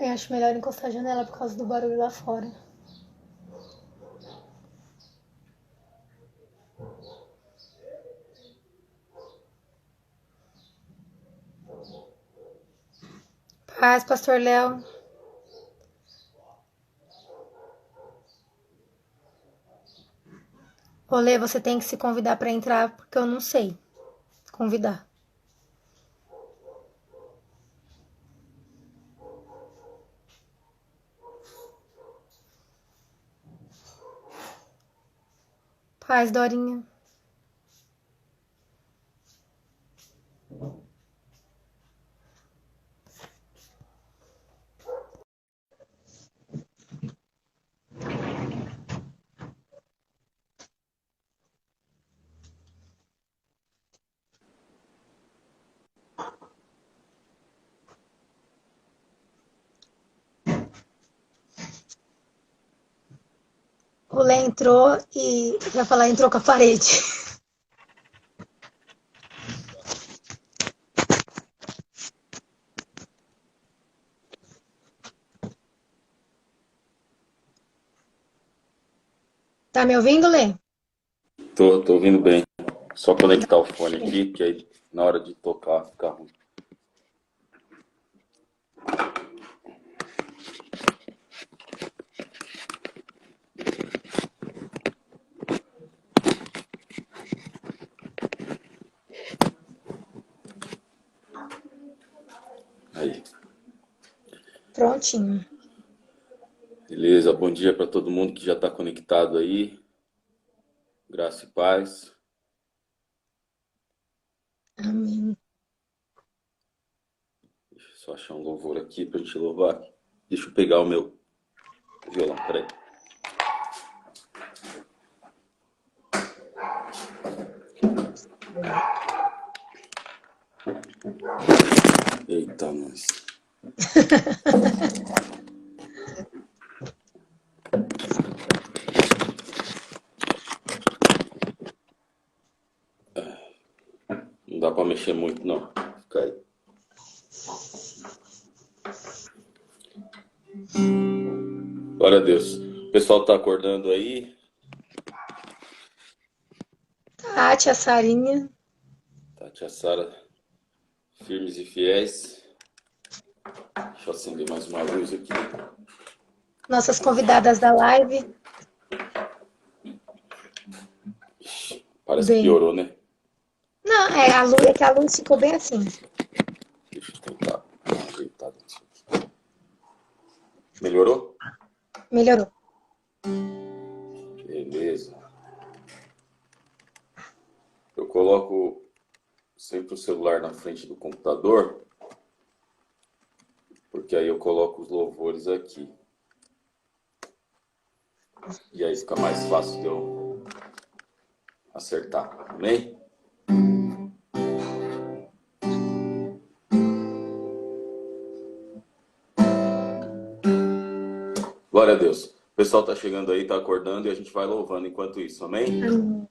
Eu acho melhor encostar a janela por causa do barulho lá fora. Paz, Pastor Léo. Olê, você tem que se convidar para entrar, porque eu não sei convidar. Paz, Dorinha. O Lê entrou e vai falar, entrou com a parede. Tá me ouvindo, Lê? Tô ouvindo bem. Só conectar o fone aqui, que aí na hora de tocar fica ruim. Aí. Prontinho. Beleza, bom dia para todo mundo que já está conectado aí. Graça e paz. Amém. Deixa eu só achar um louvor aqui para a gente louvar. Deixa eu pegar o meu violão, peraí. Eita, nós. Não dá para mexer muito, não. Fica aí. Glória a Deus. O pessoal tá acordando aí? Tá, tia Sarinha. Tá, tia Sara, firmes e fiéis. Deixa eu acender mais uma luz aqui. Nossas convidadas da live. Parece que piorou, né? Não, é que a luz ficou bem assim. Deixa eu tentar ajeitar isso aqui. Melhorou? Melhorou. Beleza. Eu coloco sempre o celular na frente do computador, porque aí eu coloco os louvores aqui. E aí fica mais fácil de eu acertar. Amém? Glória a Deus. O pessoal tá chegando aí, tá acordando e a gente vai louvando enquanto isso. Amém? Amém.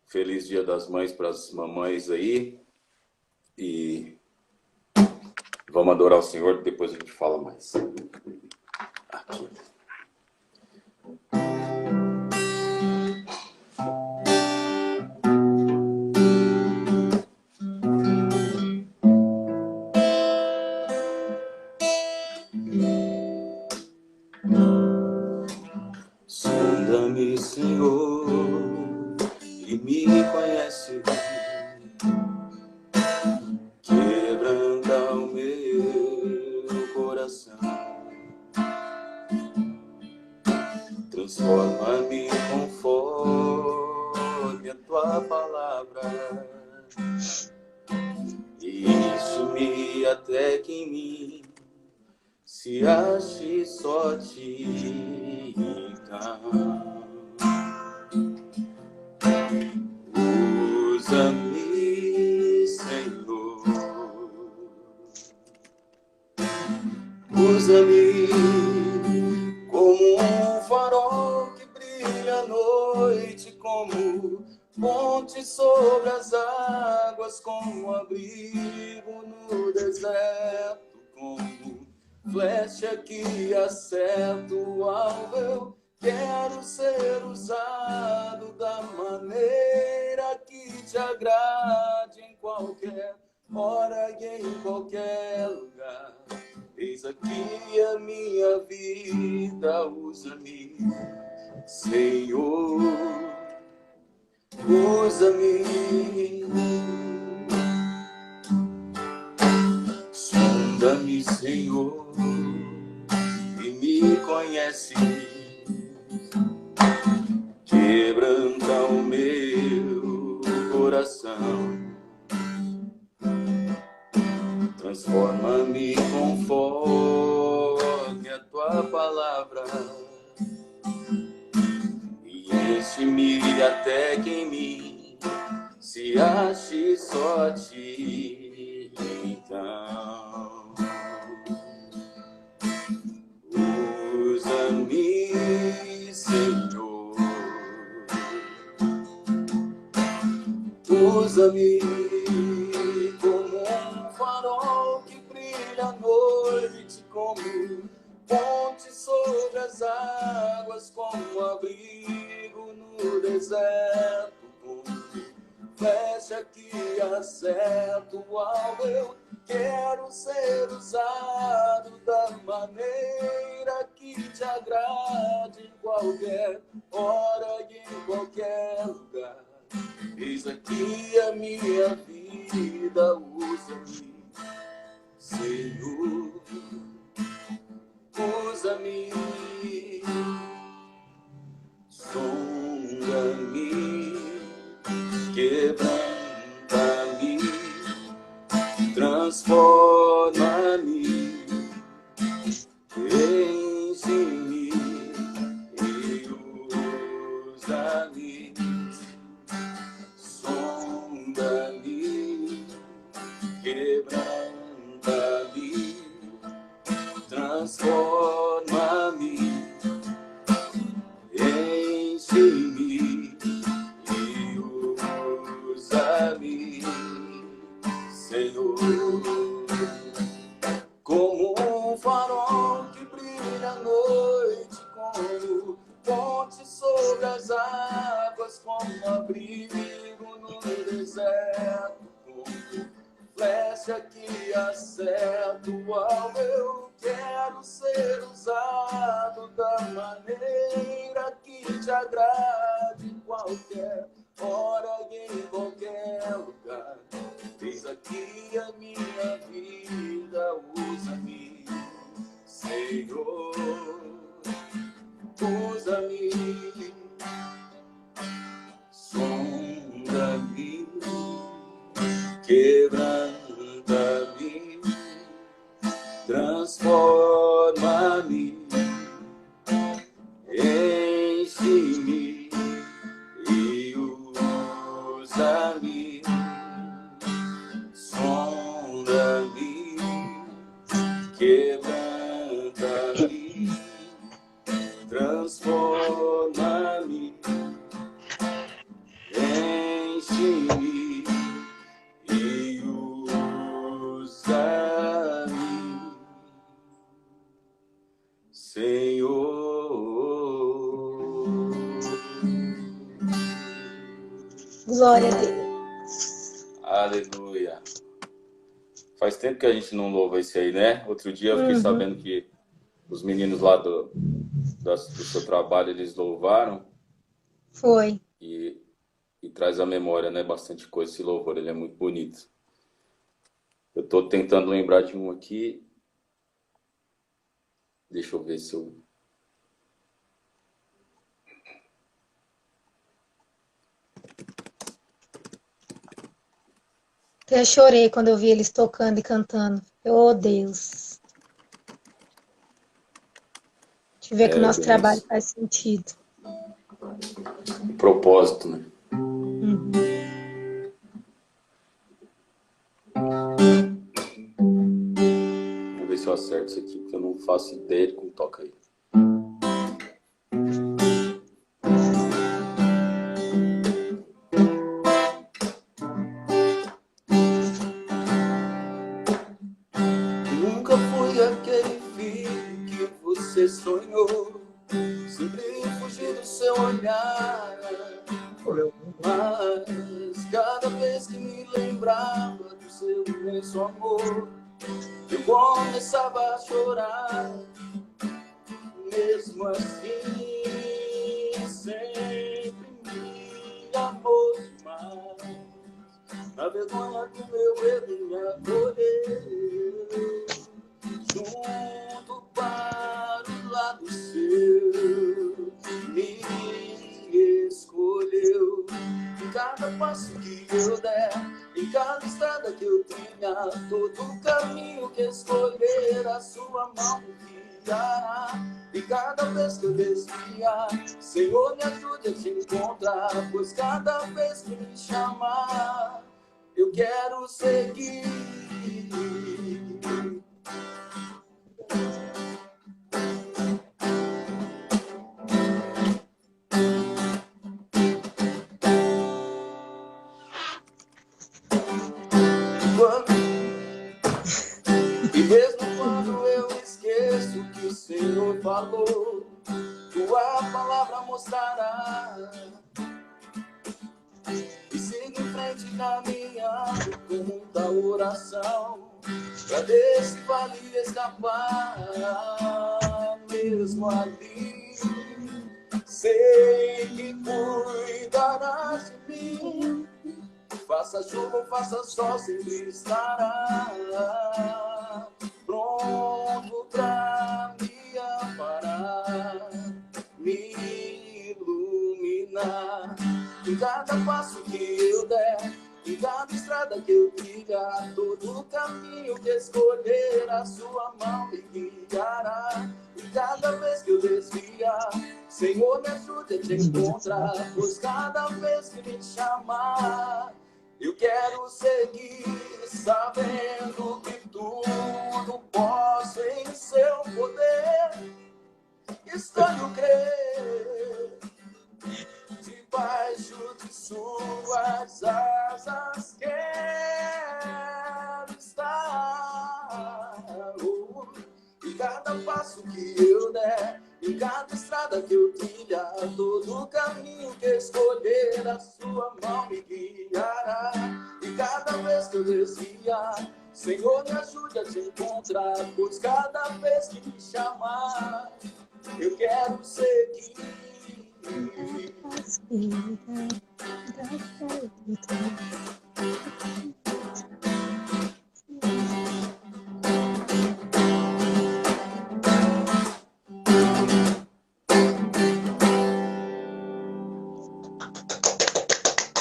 Feliz Dia das Mães para as mamães aí. E vamos adorar o Senhor, depois a gente fala mais. Aqui. Sonda-me, Senhor, e me conhece. Quebranta o meu coração. Transforma-me conforme a tua palavra. Isso-me até que em mim se ache só ti, então. Usa-me, Senhor. Usa-me como um farol que brilha à noite, como ponte sobre as águas, como abrigo no deserto, como flecha que acerta o alvo. Eu quero ser usado da maneira que te agrade, em qualquer hora e em qualquer lugar. Eis aqui a minha vida, usa-me, Senhor, usa-me. Sonda-me, Senhor, e me conhece. Quebranta o meu coração. Transforma-me conforme a tua palavra. E enche-me até que em mim se ache só a ti. Então, usa-me, Senhor. Usa-me como um farol que brilha à noite, como ponte sobre as águas, como abrigo no deserto, como flecha que acerta o alvo. Eu quero ser usado da maneira que te agrade, em qualquer hora e em qualquer lugar. Eis aqui a minha vida, usa-me, Senhor, usa-me, sonda-me, quebranta-me, transforma-me, enche-me e usa-me. Sonda-me, quebranta-me, transforma-me, enche-me e usa-me, Senhor. Como um farol que brilha à noite, como ponte sobre as águas, como abrigo no deserto, como flecha que acerta o alvo. Eu quero ser usado da maneira que te agrade, em qualquer hora e em qualquer lugar. Eis aqui a minha vida, usa-me, Senhor, usa-me, sonda-me, quebranta-me, transforma-me, enche-me e usa-me, sonda-me, quebranta-me, transforma-me, enche-me e usa-me, Senhor. Glória a Deus. Aleluia. Faz tempo que a gente não louva esse aí, né? Outro dia eu fiquei sabendo que os meninos lá do seu trabalho, eles louvaram. Foi. E traz à memória, né? Bastante coisa esse louvor, ele é muito bonito. Eu estou tentando lembrar de um aqui. Deixa eu ver se eu... Até chorei quando eu vi eles tocando e cantando. Oh, Deus. Deixa eu ver que o nosso trabalho faz sentido. Propósito, né? Vou ver se eu acerto isso aqui, porque eu não faço ideia de como toca aí. Nunca fui aquele você sonhou, sempre fugi do seu olhar. Mas cada vez que me lembrava do seu imenso amor, eu começava a chorar. Mesmo assim, sempre me amou demais. Na vergonha do meu erro me acolheu, junto para o lado seu, me escolheu. Em cada passo que eu der, em cada estrada que eu trilhar, todo caminho que escolher, a sua mão me guiará. E cada vez que eu desviar, Senhor, me ajude a te encontrar, pois cada vez que me chamar, eu quero seguir. E mesmo quando eu esqueço que o Senhor falou, tua palavra mostrará. E sigo em frente caminhando com muita oração, pra desse vale escapar. Mesmo ali, sei que cuidarás de mim. Faça chuva ou faça sol, sempre estará pronto pra me amparar, me iluminar. Em cada passo que eu der, em cada estrada que eu trilhar, todo caminho que escolher, a sua mão me guiará. E cada vez que eu desviar, Senhor, me ajude a te encontrar, pois cada vez que me chamar, eu quero seguir, sabendo que tudo posso em seu poder. Escolho crer, debaixo de suas asas quero estar. E cada passo que eu der, em cada estrada que eu trilhar, todo caminho que escolher, a sua mão me guiará. E cada vez que eu desviar, Senhor, me ajude a te encontrar, pois cada vez que me chamar, eu quero seguir.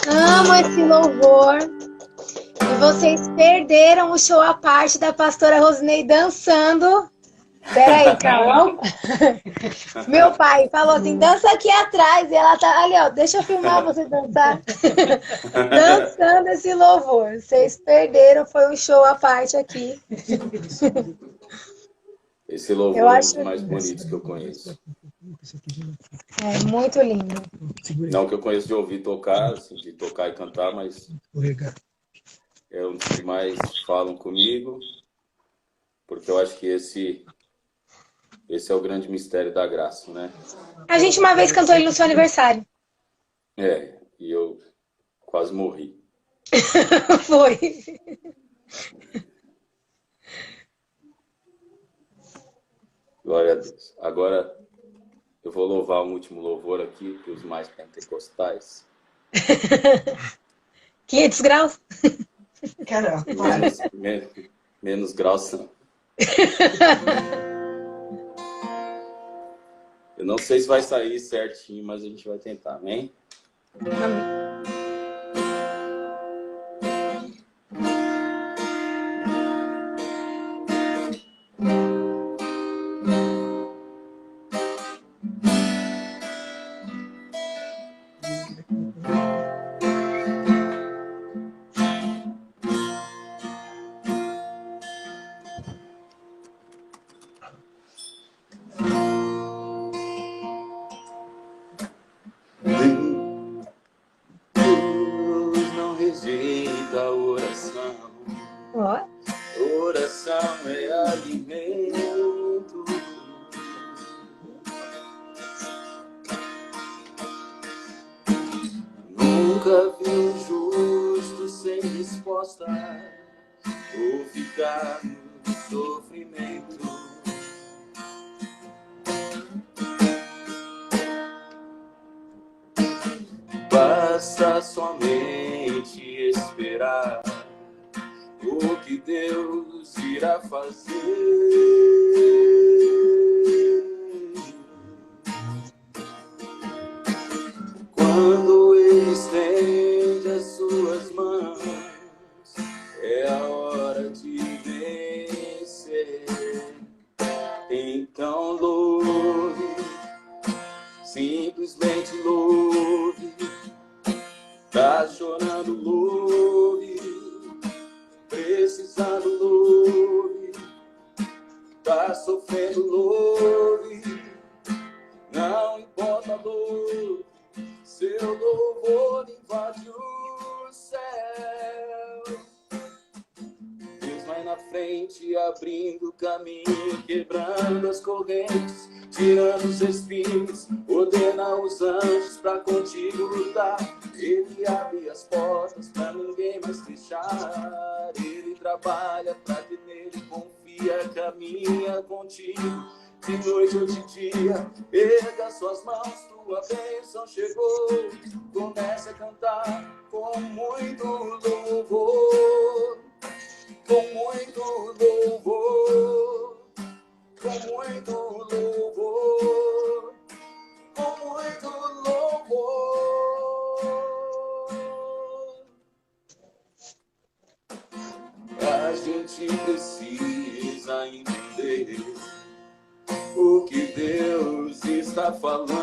Amo esse louvor. E vocês perderam o show à parte da pastora Rosinei dançando. Peraí, calma. Meu pai falou assim, dança aqui atrás. E ela tá ali, ó, deixa eu filmar você dançar. Dançando esse louvor. Vocês perderam, foi um show à parte aqui. Esse louvor é um dos mais bonitos que eu conheço. É muito lindo. Não que eu conheço de ouvir tocar, assim, de tocar e cantar, mas é um dos que mais falam comigo, porque eu acho que esse é o grande mistério da graça, né? A gente uma vez cantou ele no seu aniversário. É, e eu quase morri. Foi. Glória a Deus. Agora eu vou louvar um último louvor aqui, para os mais pentecostais. 500 graus? Caramba. Menos graus não. Eu não sei se vai sair certinho, mas a gente vai tentar, amém? Amém. Nunca vi um justo sem resposta ou ficar no sofrimento. Basta somente esperar o que Deus irá fazer. Quando Ele estende as suas mãos, é a hora de vencer. Então louve, simplesmente louve. Tá chorando, louve. Precisando, louve. Tá sofrendo, louve. Não importa, louve. Seu louvor invade o céu. Deus vai na frente, abrindo caminho, quebrando as correntes, tirando os espinhos, ordena os anjos pra contigo lutar. Ele abre as portas pra ninguém mais fechar. Ele trabalha pra quem nele confia, caminha contigo de noite ou de dia. Erga suas mãos, tua bênção chegou. Comece a cantar com muito louvor, com muito louvor, com muito louvor, com muito louvor. A gente precisa entender o que Deus está falando.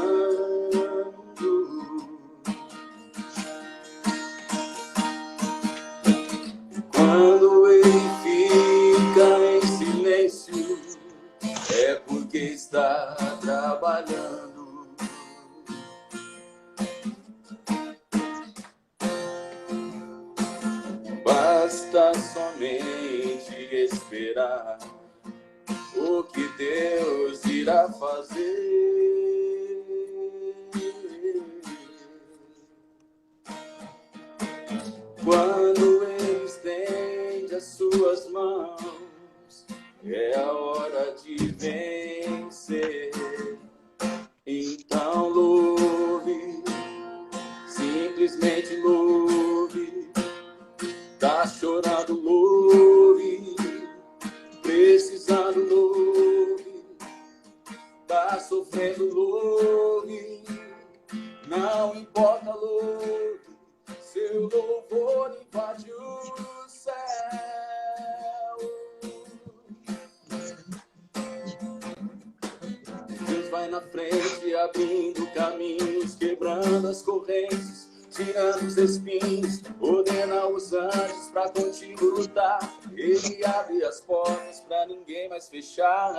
Quando Ele fica em silêncio, é porque está trabalhando. Basta somente esperar o que Deus irá fazer. Quando Ele estende as suas mãos, é a hora de vencer. Então louve, simplesmente louve. Tá chorando, louve. Precisando, louve. Tá sofrendo, louve. Não importa, louve. Seu louvor invade o céu. Deus vai na frente, abrindo caminhos, quebrando as correntes, tirando os espinhos, ordena os anjos pra contigo lutar. Ele abre as portas pra ninguém mais fechar.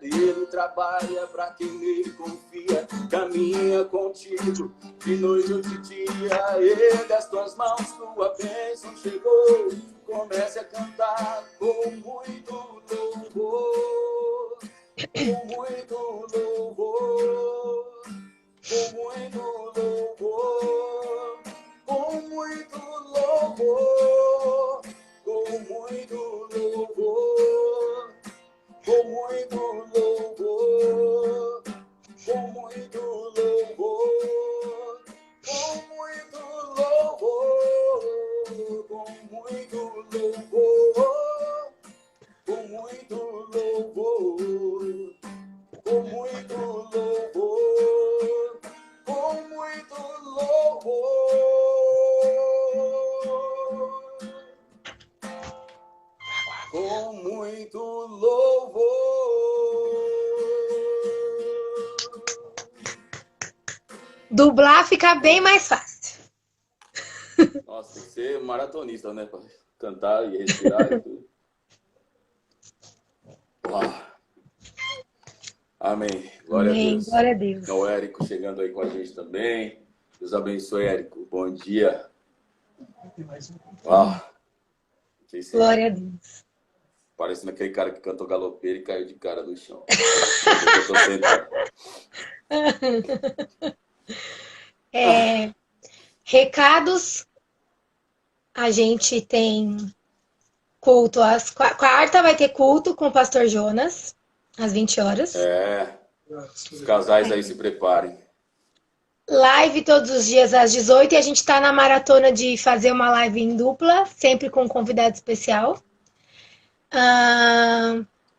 Ele trabalha pra quem nele confia, caminha contigo de noite ou de dia. Erga as tuas mãos, tua bênção chegou. Comece a cantar com muito louvor, com muito louvor, com muito louvor, com muito louvor, com muito louvor, com muito louvor, com muito louvor, com muito louvor, com muito louvor, com muito louvor, com muito louvor, com muito louvor, com muito louvor. Dublar fica bem mais fácil. Nossa, tem que ser maratonista, né? Pra cantar e respirar e tudo. Ah. Amém. Glória Amém. a Deus. Glória a Deus. O Érico chegando aí com a gente também. Deus abençoe, Érico. Bom dia. Ah. Glória a Deus. Parecendo aquele cara que cantou galopeiro e caiu de cara no chão. Eu tô sentado. Recados, a gente tem culto, quarta vai ter culto com o pastor Jonas, às 20 horas. Os casais aí se preparem. Live todos os dias às 18 e a gente está na maratona de fazer uma live em dupla, sempre com um convidado especial.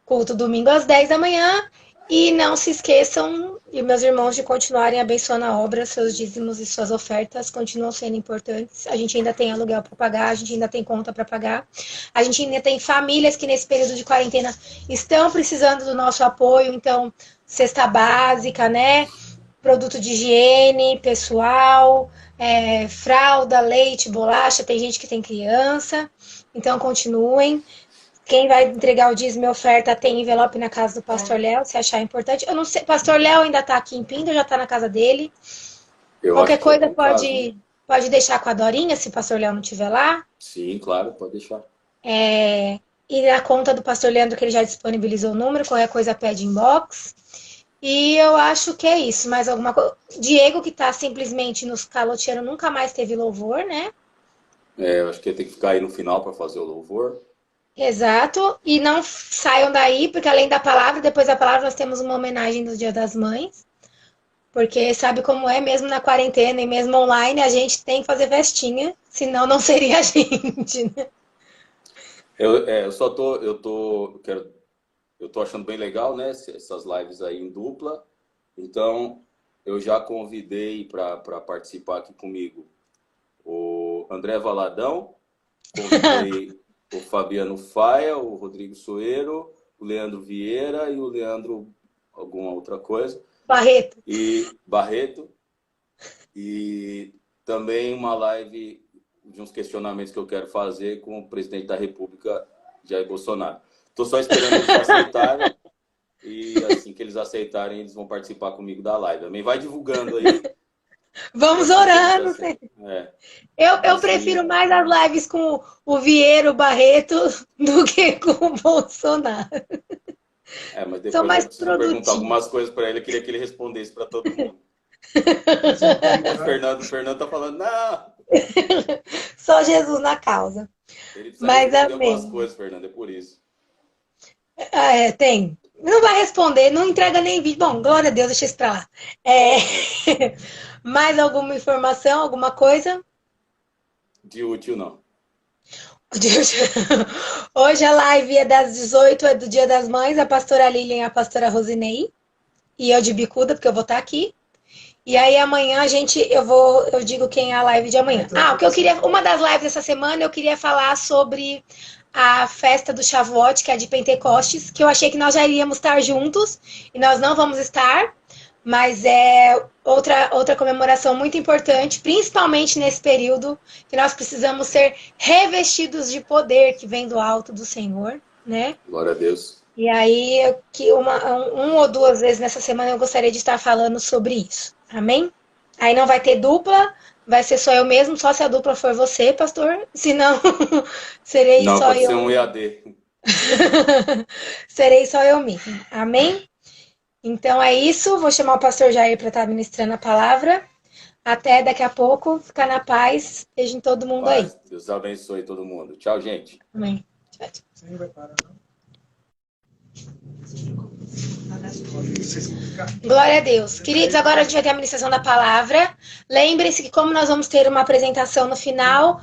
Culto domingo às 10 da manhã. E não se esqueçam, e meus irmãos, de continuarem abençoando a obra, seus dízimos e suas ofertas continuam sendo importantes. A gente ainda tem aluguel para pagar, a gente ainda tem conta para pagar. A gente ainda tem famílias que nesse período de quarentena estão precisando do nosso apoio, então, cesta básica, né? Produto de higiene, pessoal, fralda, leite, bolacha, tem gente que tem criança, então continuem. Quem vai entregar o dízimo e oferta tem envelope na casa do pastor Léo, se achar importante. Eu não sei, pastor Léo ainda está aqui em Pinda, já está na casa dele. Qualquer coisa pode deixar com a Dorinha, se o pastor Léo não estiver lá. Sim, claro, pode deixar. E na conta do pastor Leandro, que ele já disponibilizou o número, qualquer coisa pede inbox. E eu acho que é isso. Mais alguma coisa? Diego, que está simplesmente nos caloteando, nunca mais teve louvor, né? Eu acho que tem que ficar aí no final para fazer o louvor. Exato, e não saiam daí, porque além da palavra, depois da palavra nós temos uma homenagem do Dia das Mães, porque sabe como é, mesmo na quarentena e mesmo online, a gente tem que fazer festinha, senão não seria a gente, né? Eu tô achando bem legal, né, essas lives aí em dupla, então eu já convidei para participar aqui comigo o André Valadão, convidei o Fabiano Faia, o Rodrigo Soeiro, o Leandro Vieira e o Leandro alguma outra coisa. Barreto. E também uma live de uns questionamentos que eu quero fazer com o presidente da República, Jair Bolsonaro. Estou só esperando eles aceitarem e assim que eles aceitarem, eles vão participar comigo da live. Também vai divulgando aí. Vamos orando. Eu prefiro mais as lives com o Vieira, o Barreto, do que com o Bolsonaro. Mas depois são mais eu preciso perguntar algumas coisas para ele. Eu queria que ele respondesse para todo mundo. O Fernando tá falando, não! Só Jesus na causa. Ele precisa responder algumas coisas, Fernando, é por isso. Tem. Não vai responder, não entrega nem vídeo. Bom, glória a Deus, deixa isso pra lá. Mais alguma informação, alguma coisa? De útil, não. Hoje a live é das 18, é do Dia das Mães, a pastora Lilian e a pastora Rosinei. E eu de bicuda, porque eu vou estar aqui. E aí amanhã eu digo quem é a live de amanhã. Uma das lives dessa semana eu queria falar sobre a festa do Shavuot, que é de Pentecostes, que eu achei que nós já iríamos estar juntos, e nós não vamos estar, mas é outra comemoração muito importante, principalmente nesse período, que nós precisamos ser revestidos de poder que vem do alto do Senhor, né? Glória a Deus. E aí, uma ou duas vezes nessa semana eu gostaria de estar falando sobre isso. Amém? Aí não vai ter dupla, vai ser só eu mesmo, só se a dupla for você, pastor. Senão, serei não, só eu. Não, pode ser um EAD. Serei só eu mesmo. Amém? Então é isso. Vou chamar o pastor Jair para estar ministrando a palavra. Até daqui a pouco. Fica na paz. Beijo em todo mundo aí. Deus abençoe todo mundo. Tchau, gente. Amém. Tchau, tchau. Você não vai parar, não? Glória a Deus. Queridos, agora a gente vai ter a ministração da palavra. Lembrem-se que como nós vamos ter uma apresentação no final,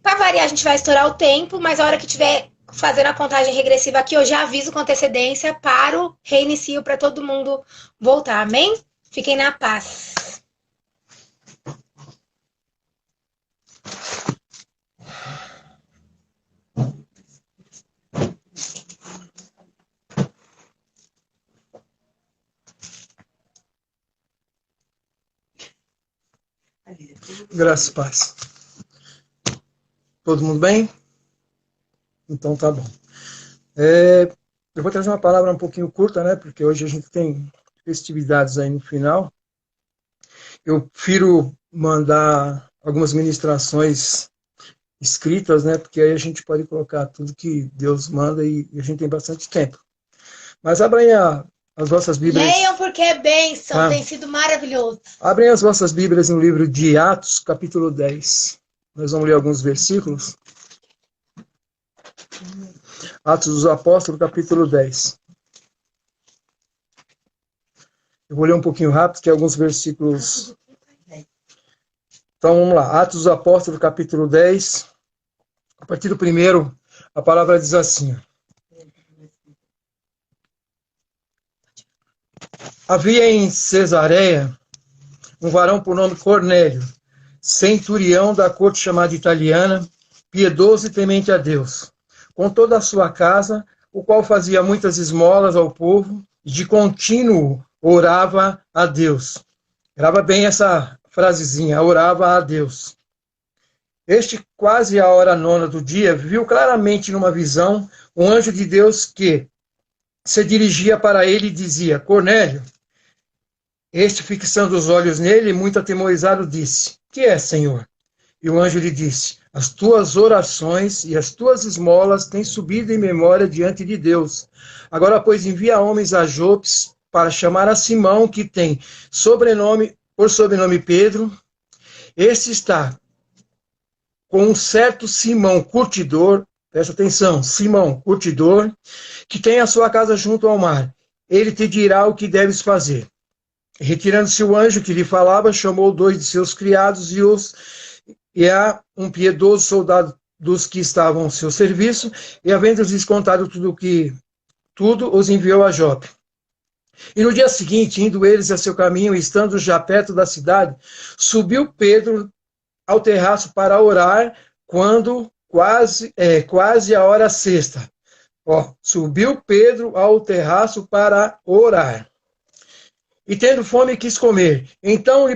para variar a gente vai estourar o tempo, mas a hora que tiver fazendo a contagem regressiva aqui, eu já aviso com antecedência, paro, reinicio para todo mundo voltar. Amém? Fiquem na paz. Graças e paz. Todo mundo bem? Então tá bom. Eu vou trazer uma palavra um pouquinho curta, né? Porque hoje a gente tem festividades aí no final. Eu prefiro mandar algumas ministrações escritas, né? Porque aí a gente pode colocar tudo que Deus manda e a gente tem bastante tempo. Mas abra aí as vossas Bíblias. Leiam porque é bênção, Ah. tem sido maravilhoso. Abrem as vossas Bíblias no livro de Atos, capítulo 10. Nós vamos ler alguns versículos. Atos dos Apóstolos, capítulo 10. Eu vou ler um pouquinho rápido, que é alguns versículos. Então vamos lá. Atos dos Apóstolos, capítulo 10. A partir do primeiro, a palavra diz assim. Havia em Cesareia um varão por nome Cornélio, centurião da corte chamada italiana, piedoso e temente a Deus, com toda a sua casa, o qual fazia muitas esmolas ao povo, e de contínuo orava a Deus. Grava bem essa frasezinha, orava a Deus. Este, quase à hora nona do dia, viu claramente numa visão um anjo de Deus que se dirigia para ele e dizia, Cornélio. Este, fixando os olhos nele, muito atemorizado, disse, que é, Senhor? E o anjo lhe disse, as tuas orações e as tuas esmolas têm subido em memória diante de Deus. Agora, pois, envia homens a Jope para chamar a Simão, que tem por sobrenome Pedro. Este está com um certo Simão curtidor, presta atenção, Simão curtidor, que tem a sua casa junto ao mar. Ele te dirá o que deves fazer. Retirando-se o anjo que lhe falava, chamou 2 de seus criados e a um piedoso soldado dos que estavam ao seu serviço, e havendo-lhes contado tudo, os enviou a Jope. E no dia seguinte, indo eles a seu caminho, estando já perto da cidade, subiu Pedro ao terraço para orar, quando quase a hora sexta. Subiu Pedro ao terraço para orar. E tendo fome, quis comer. Enquanto lhe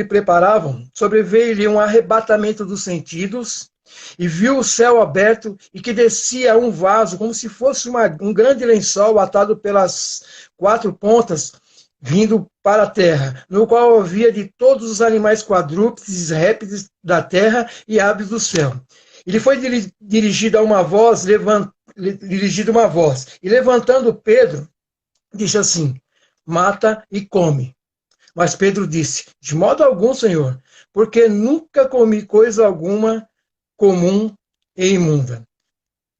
preparavam, sobreveio-lhe um arrebatamento dos sentidos, e viu o céu aberto, e que descia um vaso, como se fosse um grande lençol atado pelas 4 pontas, vindo para a terra, no qual havia de todos os animais quadrúpedes, répteis da terra e aves do céu. E lhe foi dirigida uma voz, e levantando Pedro, disse assim, mata e come. Mas Pedro disse, de modo algum, Senhor, porque nunca comi coisa alguma comum e imunda.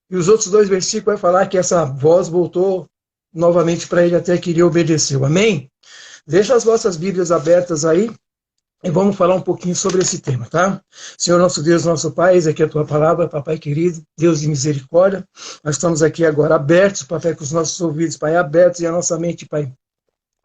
E os outros 2 versículos vai falar que essa voz voltou novamente para ele até que ele obedeceu. Amém? Deixa as vossas Bíblias abertas aí e vamos falar um pouquinho sobre esse tema, tá? Senhor nosso Deus, nosso Pai, eis aqui a tua palavra, Papai querido, Deus de misericórdia. Nós estamos aqui agora abertos, Papai, com os nossos ouvidos, Pai, abertos e a nossa mente, Pai,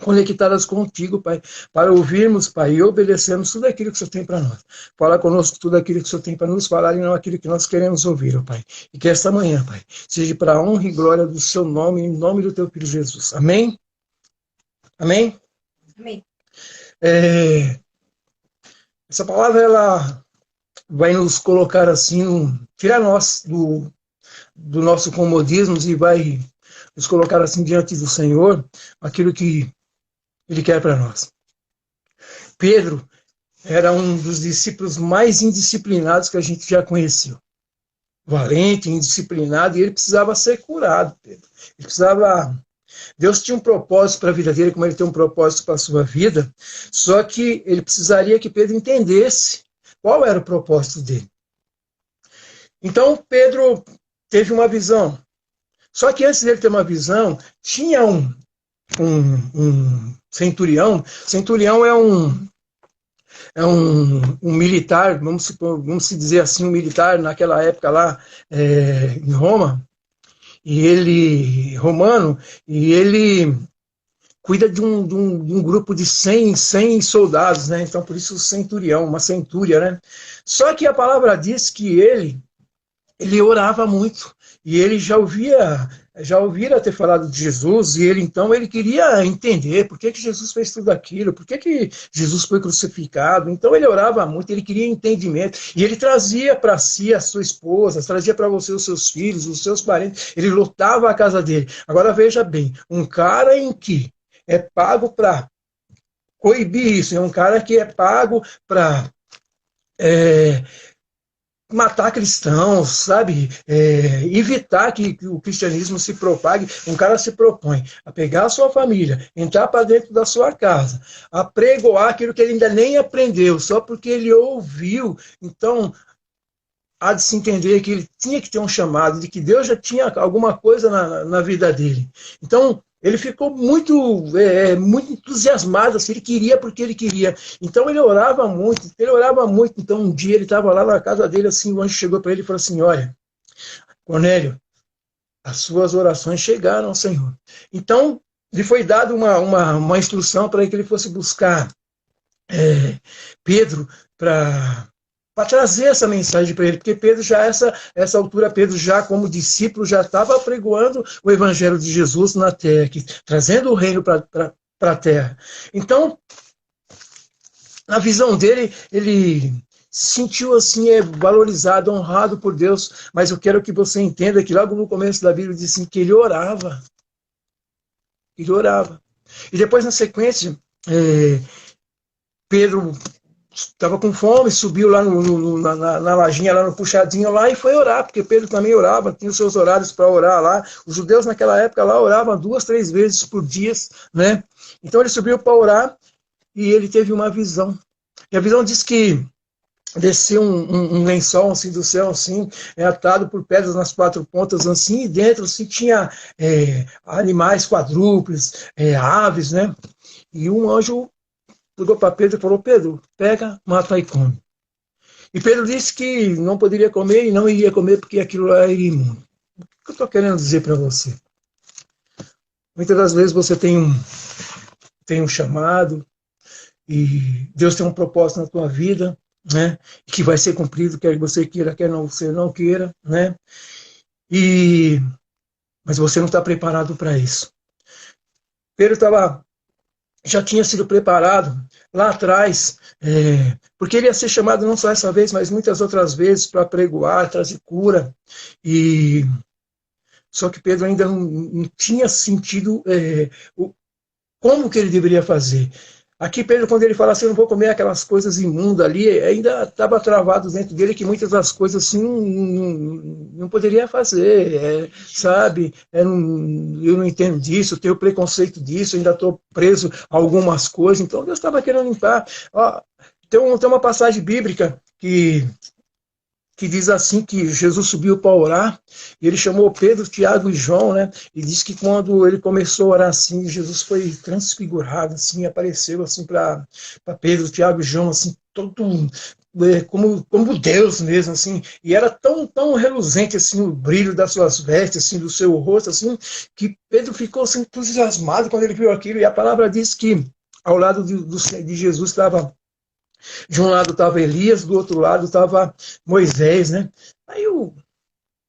conectadas contigo, Pai, para ouvirmos, Pai, e obedecermos tudo aquilo que o Senhor tem para nós. Fala conosco tudo aquilo que o Senhor tem para nos falar e não aquilo que nós queremos ouvir, ó Pai. E que esta manhã, Pai, seja para a honra e glória do seu nome, em nome do teu Filho Jesus. Amém? Amém? Amém. Essa palavra, ela vai nos colocar assim, tirar nós do nosso comodismo e vai nos colocar assim diante do Senhor, aquilo que Ele quer para nós. Pedro era um dos discípulos mais indisciplinados que a gente já conheceu. Valente, indisciplinado, e ele precisava ser curado, Pedro. Ele precisava... Deus tinha um propósito para a vida dele, como ele tem um propósito para a sua vida, só que ele precisaria que Pedro entendesse qual era o propósito dele. Então, Pedro teve uma visão. Só que antes dele ter uma visão, tinha um centurião. Centurião é um militar, vamos dizer assim, um militar naquela época lá em Roma, romano, e ele cuida de um grupo de 100 soldados, né? Então, por isso o centurião, uma centúria, né? Só que a palavra diz que ele orava muito, e ele já ouvira ter falado de Jesus, e ele queria entender por que Jesus fez tudo aquilo, por que Jesus foi crucificado. Então ele orava muito, ele queria entendimento, e ele trazia para si a sua esposa, trazia para você os seus filhos, os seus parentes, ele lotava a casa dele. Agora veja bem, um cara em que é pago para coibir isso, é um cara que é pago para matar cristãos, sabe? Evitar que o cristianismo se propague. Um cara se propõe a pegar a sua família, entrar para dentro da sua casa, a pregoar aquilo que ele ainda nem aprendeu, só porque ele ouviu. Então, há de se entender que ele tinha que ter um chamado, de que Deus já tinha alguma coisa na vida dele. Então, ele ficou muito entusiasmado, assim, ele queria porque ele queria. Então ele orava muito. Então um dia ele estava lá na casa dele, assim, o anjo chegou para ele e falou assim, olha, Cornélio, as suas orações chegaram ao Senhor. Então lhe foi dado uma instrução para que ele fosse buscar Pedro para trazer essa mensagem para ele, porque Pedro já, essa altura, Pedro já como discípulo, já estava apregoando o evangelho de Jesus na terra, trazendo o reino para a terra. Então, na visão dele, ele se sentiu assim, valorizado, honrado por Deus, mas eu quero que você entenda que logo no começo da Bíblia diz assim, que ele orava. Ele orava. E depois, na sequência, Pedro estava com fome, subiu lá na lajinha, lá no puxadinho lá e foi orar, porque Pedro também orava, tinha os seus horários para orar lá. Os judeus naquela época lá oravam 2, 3 vezes por dia, né? Então ele subiu para orar e ele teve uma visão. E a visão diz que desceu um lençol assim do céu, assim, atado por pedras nas 4 pontas, assim, e dentro assim, tinha animais quadrúpedes, aves, né? E um anjo chegou para Pedro e falou, Pedro, pega, mata e come. E Pedro disse que não poderia comer e não iria comer porque aquilo lá era imundo. O que eu estou querendo dizer para você? Muitas das vezes você tem um chamado e Deus tem um propósito na tua vida, né? Que vai ser cumprido, quer você queira, quer não, você não queira, né? Mas você não está preparado para isso. Pedro já tinha sido preparado lá atrás, porque ele ia ser chamado não só essa vez, mas muitas outras vezes para pregoar, trazer cura. Só que Pedro ainda não tinha sentido como que ele deveria fazer. Aqui Pedro, quando ele fala assim, eu não vou comer aquelas coisas imundas ali, ainda estava travado dentro dele que muitas das coisas assim não poderia fazer, sabe? Eu não entendo disso, eu tenho preconceito disso, ainda estou preso a algumas coisas, então Deus estava querendo limpar. Ó, tem uma passagem bíblica que diz assim que Jesus subiu para orar, e ele chamou Pedro, Tiago e João, né? E diz que quando ele começou a orar assim, Jesus foi transfigurado, assim, apareceu assim para Pedro, Tiago e João, assim, todo como Deus mesmo, assim, e era tão reluzente assim o brilho das suas vestes, assim, do seu rosto, assim, que Pedro ficou assim, entusiasmado quando ele viu aquilo, e a palavra diz que ao lado de Jesus estava, de um lado estava Elias, do outro lado estava Moisés, né? Aí o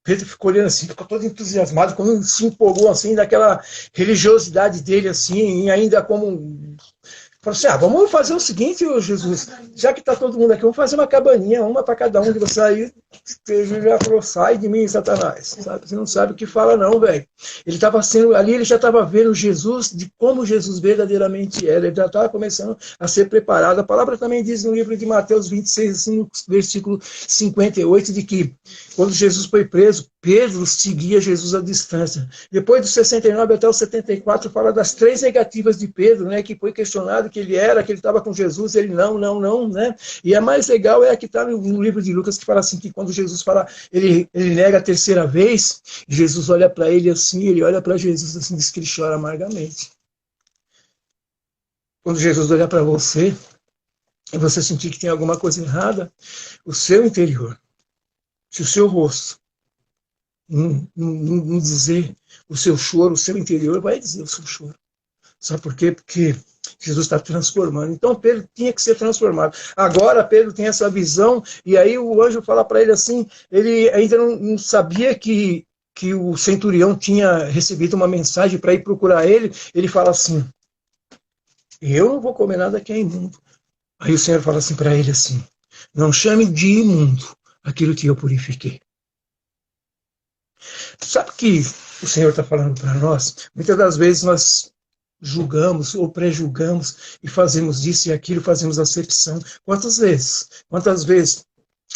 Pedro ficou olhando assim, ficou todo entusiasmado, quando se empolgou assim, daquela religiosidade dele, assim, e ainda como falou assim, vamos fazer o seguinte, Jesus, já que está todo mundo aqui, vamos fazer uma cabaninha, uma para cada um de vocês aí. Jesus já falou, sai de mim, Satanás. Sabe? Você não sabe o que fala não, velho. Ele estava sendo, ali ele já estava vendo Jesus, de como Jesus verdadeiramente era, ele já estava começando a ser preparado. A palavra também diz no livro de Mateus 26, assim, no versículo 58, de que quando Jesus foi preso, Pedro seguia Jesus à distância. Depois dos 69 até os 74, fala das 3 negativas de Pedro, né, que foi questionado que ele estava com Jesus, ele não, né? E a mais legal é a que está no livro de Lucas, que fala assim, que quando Jesus fala, ele nega a 3ª vez, Jesus olha para ele assim, ele olha para Jesus assim, diz que ele chora amargamente. Quando Jesus olhar para você, e você sentir que tem alguma coisa errada, o seu interior, se o seu rosto não dizer o seu choro, o seu interior vai dizer o seu choro. Sabe por quê? Porque Jesus está transformando. Então Pedro tinha que ser transformado. Agora Pedro tem essa visão, e aí o anjo fala para ele assim, ele ainda não sabia que o centurião tinha recebido uma mensagem para ir procurar ele. Ele fala assim, eu não vou comer nada que é imundo. Aí o Senhor fala assim para ele assim, não chame de imundo aquilo que eu purifiquei. Sabe o que o Senhor está falando para nós? Muitas das vezes nós julgamos ou pré-julgamos e fazemos isso e aquilo, fazemos acepção. Quantas vezes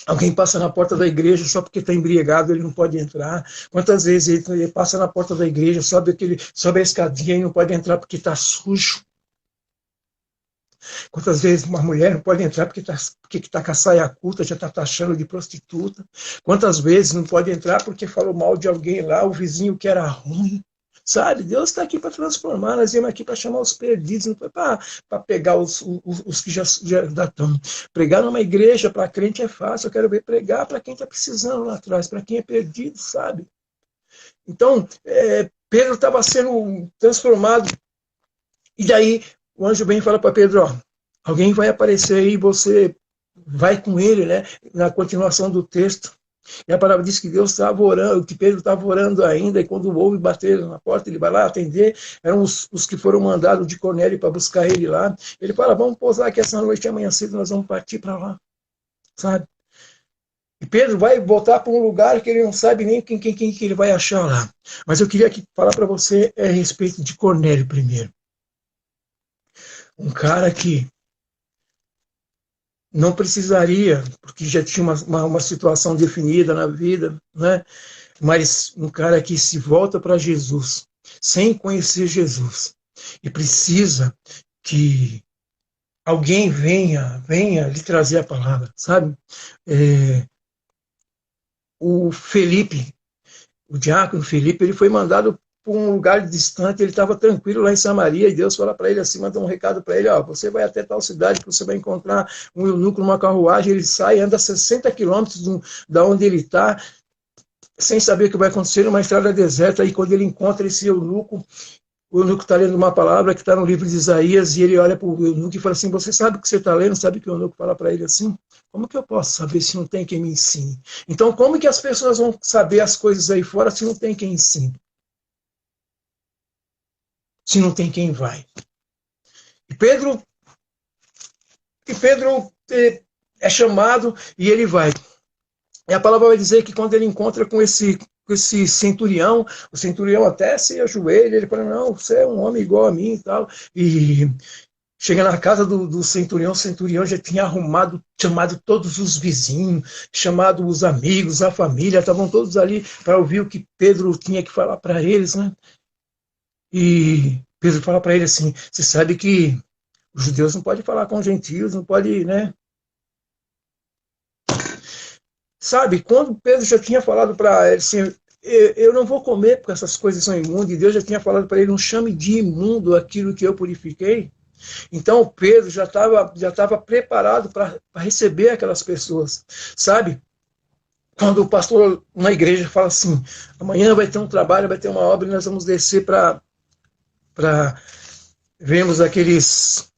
Alguém passa na porta da igreja só porque está embriagado, ele não pode entrar. Quantas vezes ele passa na porta da igreja, sobe a escadinha e não pode entrar porque está sujo. Quantas vezes uma mulher não pode entrar porque tá com a saia curta, já está taxando de prostituta. Quantas vezes não pode entrar porque falou mal de alguém lá, o vizinho que era ruim. Sabe, Deus está aqui para transformar, nós viemos aqui para chamar os perdidos, não foi para pegar os que já estão. Pregar numa igreja para crente é fácil, eu quero ver pregar para quem está precisando lá atrás, para quem é perdido, sabe? Então, Pedro estava sendo transformado, e daí o anjo vem e fala para Pedro, ó, alguém vai aparecer aí, você vai com ele, né? Na continuação do texto. E a palavra diz que Deus estava orando, que Pedro estava orando ainda, e quando ouve bater na porta, ele vai lá atender. Eram os que foram mandados de Cornélio para buscar ele lá. Ele fala, vamos pousar aqui essa noite, amanhã cedo nós vamos partir para lá. Sabe? E Pedro vai voltar para um lugar que ele não sabe nem quem que ele vai achar lá. Mas eu queria falar para você a respeito de Cornélio primeiro. Um cara que não precisaria, porque já tinha uma situação definida na vida, né? Mas um cara que se volta para Jesus, sem conhecer Jesus, e precisa que alguém venha lhe trazer a palavra, sabe? O Felipe, o diácono Felipe, ele foi mandado para um lugar distante, ele estava tranquilo lá em Samaria, e Deus fala para ele assim, manda um recado para ele, ó, você vai até tal cidade, que você vai encontrar um eunuco numa carruagem, ele sai, anda 60 quilômetros da onde ele está, sem saber o que vai acontecer, numa estrada deserta, e quando ele encontra esse eunuco, o eunuco está lendo uma palavra que está no livro de Isaías, e ele olha para o eunuco e fala assim, você sabe o que você está lendo? Sabe o que o eunuco fala para ele assim? Como que eu posso saber se não tem quem me ensine? Então, como que as pessoas vão saber as coisas aí fora se não tem quem ensine? Se não tem quem vai. E Pedro é chamado e ele vai. E a palavra vai dizer que quando ele encontra com esse centurião, o centurião até se ajoelha, ele fala, não, você é um homem igual a mim e tal. E chega na casa do centurião, o centurião já tinha chamado todos os vizinhos, chamado os amigos, a família, estavam todos ali para ouvir o que Pedro tinha que falar para eles, né? E Pedro fala para ele assim, você sabe que os judeus não podem falar com os gentios, não pode, né? Sabe, quando Pedro já tinha falado para ele assim, eu não vou comer porque essas coisas são imundas, e Deus já tinha falado para ele, não chame de imundo aquilo que eu purifiquei. Então Pedro já estava preparado para receber aquelas pessoas, sabe? Quando o pastor na igreja fala assim, amanhã vai ter um trabalho, vai ter uma obra, e nós vamos descer para vermos aqueles...